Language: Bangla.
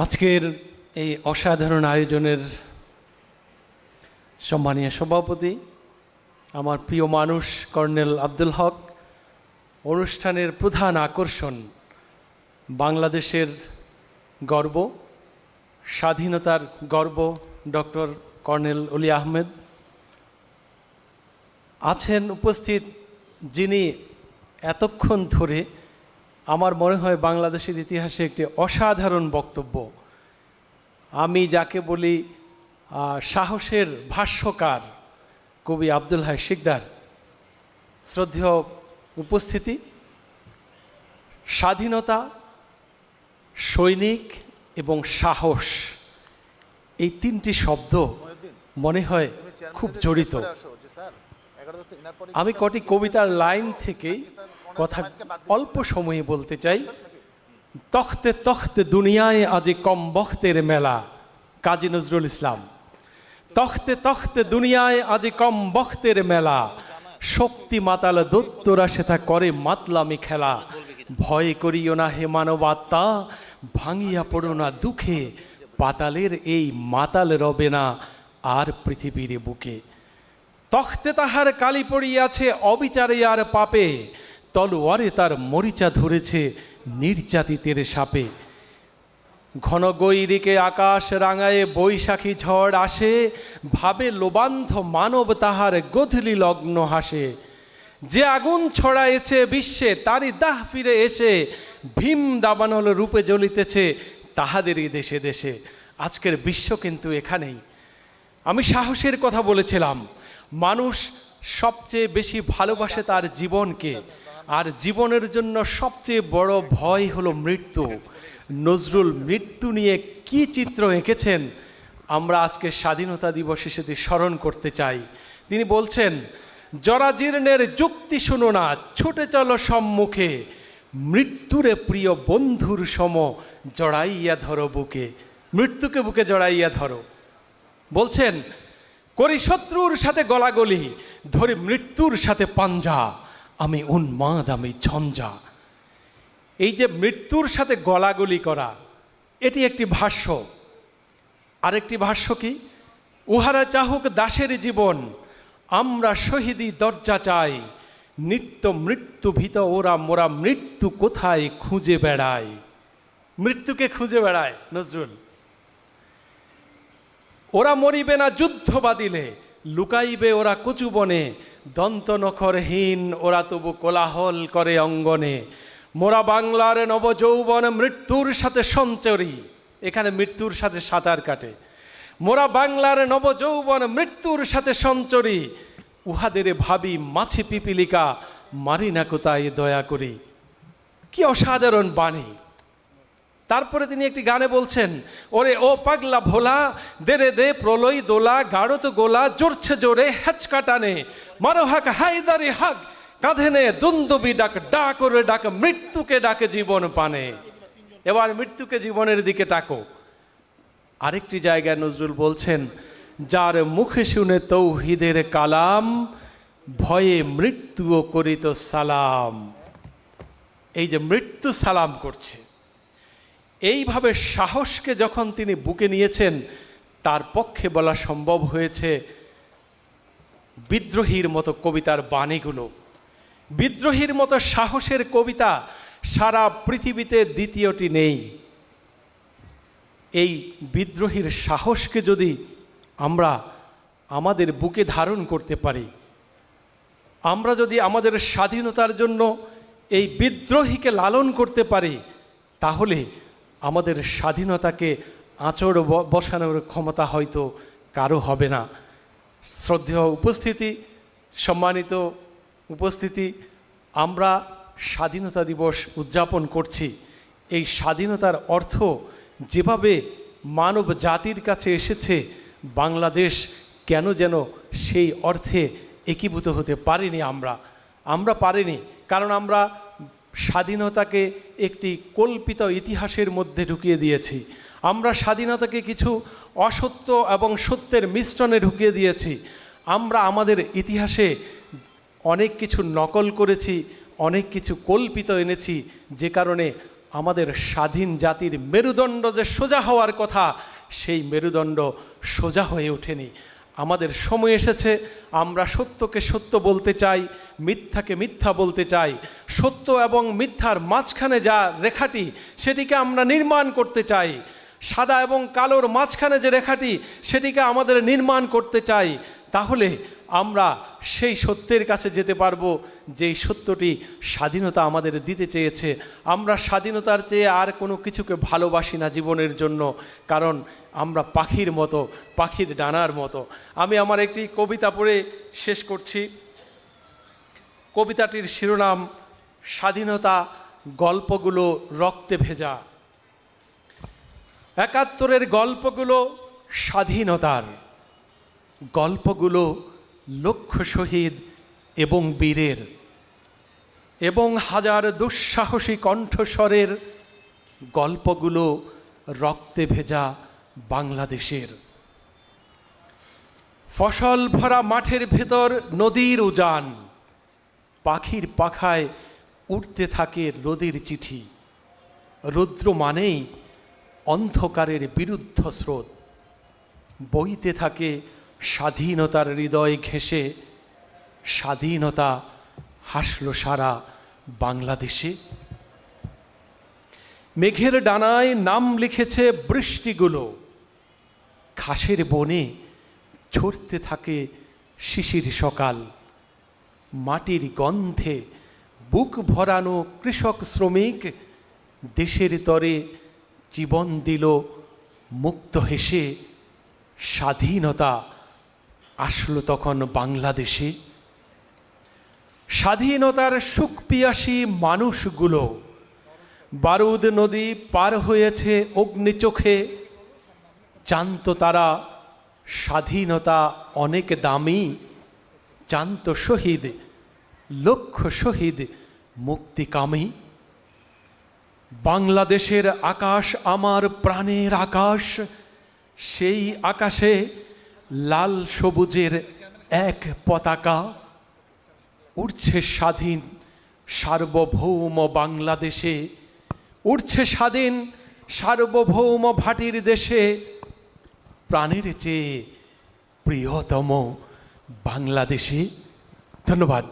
আজকের এই অসাধারণ আয়োজনের সম্মানীয় সভাপতি আমার প্রিয় মানুষ কর্নেল আব্দুল হক, অনুষ্ঠানের প্রধান আকর্ষণ বাংলাদেশের গর্ব, স্বাধীনতার গর্ব ডক্টর কর্নেল অলি আহমেদ আছেন উপস্থিত, যিনি এতক্ষণ ধরে আমার মনে হয় বাংলাদেশের ইতিহাসে একটি অসাধারণ বক্তব্য, আমি যাকে বলি সাহসের ভাষ্যকার কবি আব্দুল হাই শিকদার। শ্রদ্ধেয় উপস্থিতি, স্বাধীনতা, সৈনিক এবং সাহস এই তিনটি শব্দ মনে হয় খুব জড়িত। আমি কটি কবিতার লাইন থেকেই কথা অল্প সময়ে বলতে চাই। তখতে তখতে দুনিয়ায় আজি কম বখতের মেলা, কাজী নজরুল ইসলাম। তখতে তখতে দুনিয়ায় আজি কম বখতের মেলা, শক্তি মাতাল দৈত্যরা সেটা করে মাতলামি খেলা। ভয় করিও না হে মানবাত্মা, ভাঙিয়া পড়ো না দুঃখে, পাতালের এই মাতাল রবে না আর পৃথিবীর বুকে। তখতে তাহার কালি পড়িয়াছে অবিচারে আর পাপে, তলোয়ারে তার মরিচা ধরেছে নির্যাতিতের সাপে। ঘন গৈরিকে আকাশ রাঙায়ে বৈশাখী ঝড় আসে, ভাবে লোবান্ধ মানব তাহার গধূলি লগ্ন হাসে। যে আগুন ছড়ায়েছে বিশ্বে তারই দাহ ফিরে এসে, ভীম দাবানল রূপে জ্বলিতেছে তাহাদেরই দেশে দেশে। আজকের বিশ্ব কিন্তু এখানেই। আমি সাহসের কথা বলেছিলাম, মানুষ সবচেয়ে বেশি ভালোবাসে তার জীবনকে, আর জীবনের জন্য সবচেয়ে বড় ভয় হলো মৃত্যু। নজরুল মৃত্যু নিয়ে কি চিত্র এঁকেছেন আমরা আজকে স্বাধীনতা দিবসে সেটি স্মরণ করতে চাই। তিনি বলছেন, জরাজীর্ণের যুক্তি শুনো না, ছুটে চলো সম্মুখে, মৃত্যুরে প্রিয় বন্ধুর সম জড়াইয়া ধরো বুকে। মৃত্যুকে বুকে জড়াইয়া ধরো। বলছেন, করি শত্রুর সাথে গলাগলি, ধরি মৃত্যুর সাথে পাঞ্জা, আমি উন্মাদ আমি ঝঞ্ঝা। এই যে মৃত্যুর সাথে গলাগলি করা, এটি একটি ভাষ্য। আরেকটি ভাষ্য কি, উহারা চাহুক দাসের জীবন, আমরা শহীদি দরজা চাই, নিত্য মৃত্যু ভীত ওরা মোরা মৃত্যু কোথায় খুঁজে বেড়ায়। মৃত্যুকে খুঁজে বেড়ায় নজরুল। ওরা মরিবে না যুদ্ধ বাদিলে, লুকাইবে ওরা কচুবনে, দন্ত নখরহীন ওরা তবু কোলাহল করে অঙ্গনে। মোরা বাংলার নবযৌবন মৃত্যুর সাথে সঞ্চরী, এখানে মৃত্যুর সাথে সাঁতার কাটে। মোরা বাংলার নবযৌবন মৃত্যুর সাথে সঞ্চরী, উহাদের ভাবি মাছি পিপিলিকা, মারি না কোথায় দয়া করি। কি অসাধারণ বাণী। তারপরে তিনি একটি গানে বলছেন, ওরে ও পাগলা ভোলা, দেরে দে প্রলয় দোলা, গাঢ়ত গোলা জোরছে জোরে হেঁচকা টানে, মারো হাক হায়দারি হাক, কাঁধে নে দুন্দুবি ডাক, ডাক ওরে ডাক মৃত্যুকে ডাকে জীবন পানে। এবার মৃত্যুকে জীবনের দিকে ডাকো। আরেকটি জায়গায় নজরুল বলছেন, যার মুখে শুনে তৌহিদের কালাম, ভয়ে মৃত্যুও করিত সালাম। এই যে মৃত্যু সালাম করছে, এইভাবে সাহসকে যখন তিনি বুকে নিয়েছেন, তার পক্ষে বলা সম্ভব হয়েছে বিদ্রোহীর মতো কবিতার বাণীগুলো। বিদ্রোহীর মতো সাহসের কবিতা সারা পৃথিবীতে দ্বিতীয়টি নেই। এই বিদ্রোহীর সাহসকে যদি আমরা আমাদের বুকে ধারণ করতে পারি, আমরা যদি আমাদের স্বাধীনতার জন্য এই বিদ্রোহীকে লালন করতে পারি, তাহলে আমাদের স্বাধীনতাকে আঁচড় বসানোর ক্ষমতা হয়তো কারো হবে না। শ্রদ্ধেয় উপস্থিতি, সম্মানিত উপস্থিতি, আমরা স্বাধীনতা দিবস উদযাপন করছি। এই স্বাধীনতার অর্থ যেভাবে মানব জাতির কাছে এসেছে, বাংলাদেশ কেন যেন সেই অর্থে একীভূত হতে পারিনি। আমরা পারিনি, কারণ আমরা স্বাধীনতাকে একটি কল্পিত ইতিহাসের মধ্যে ঢুকিয়ে দিয়েছি। আমরা স্বাধীনতাকে কিছু অসত্য এবং সত্যের মিশ্রণে ঢুকিয়ে দিয়েছি। আমরা আমাদের ইতিহাসে অনেক কিছু নকল করেছি, অনেক কিছু কল্পিত এনেছি, যে কারণে আমাদের স্বাধীন জাতির মেরুদণ্ড যে সোজা হওয়ার কথা, সেই মেরুদণ্ড সোজা হয়ে ওঠেনি। আমাদের সময় এসেছে, আমরা সত্যকে সত্য বলতে চাই, মিথ্যাকে মিথ্যা বলতে চাই। সত্য এবং মিথ্যার মাঝখানে যা রেখাটি, সেটিকে আমরা নির্মাণ করতে চাই। সাদা এবং কালোর মাঝখানে যে রেখাটি, সেটিকে আমাদের নির্মাণ করতে চাই। তাহলে আমরা সেই সত্যের কাছে যেতে পারবো, যেই সত্যটি স্বাধীনতা আমাদের দিতে চেয়েছে। আমরা স্বাধীনতার চেয়ে আর কোনো কিছুকে ভালোবাসি না জীবনের জন্য, কারণ আমরা পাখির মতো, পাখির ডানার মতো। আমি আমার একটি কবিতা পড়ে শেষ করছি। কবিতাটির শিরোনাম স্বাধীনতা গল্পগুলো রক্তে ভেজা। ৭১-এর গল্পগুলো স্বাধীনতার, গল্পগুলো লক্ষ শহীদ এবং বীরের, এবং হাজার দুঃসাহসী কণ্ঠস্বরের, গল্পগুলো রক্তে ভেজা বাংলাদেশের। ফসল ভরা মাঠের ভেতর নদীর উজান, পাখির পাখায় উঠতে থাকে রোদের চিঠি। রৌদ্র মানেই অন্ধকারের বিরুদ্ধ স্রোত, বইতে থাকে স্বাধীনতার হৃদয় ঘেঁষে। স্বাধীনতা হাসল সারা বাংলাদেশে। মেঘের ডানায় নাম লিখেছে বৃষ্টিগুলো, ঘাসের বনে ছড়তে থাকে শিশির সকাল। মাটির গন্ধে বুক ভরানো কৃষক শ্রমিক দেশের তরে জীবন দিল মুক্ত হেসে। স্বাধীনতা আসলো তখন বাংলাদেশে। স্বাধীনতার সুখ পিয়াসী মানুষগুলো বারুদ নদী পার হয়েছে অগ্নি চোখে। জানতো তারা স্বাধীনতা অনেক দামি, জানতো শহীদ লক্ষ শহীদ মুক্তিকামী। বাংলাদেশের আকাশ আমার প্রাণের আকাশ, সেই আকাশে লাল সবুজের এক পতাকা। উড়ছে স্বাধীন সার্বভৌম বাংলাদেশে, উড়ছে স্বাধীন সার্বভৌম ভাটির দেশে। প্রাণের চেয়ে প্রিয়তম বাংলাদেশে। ধন্যবাদ।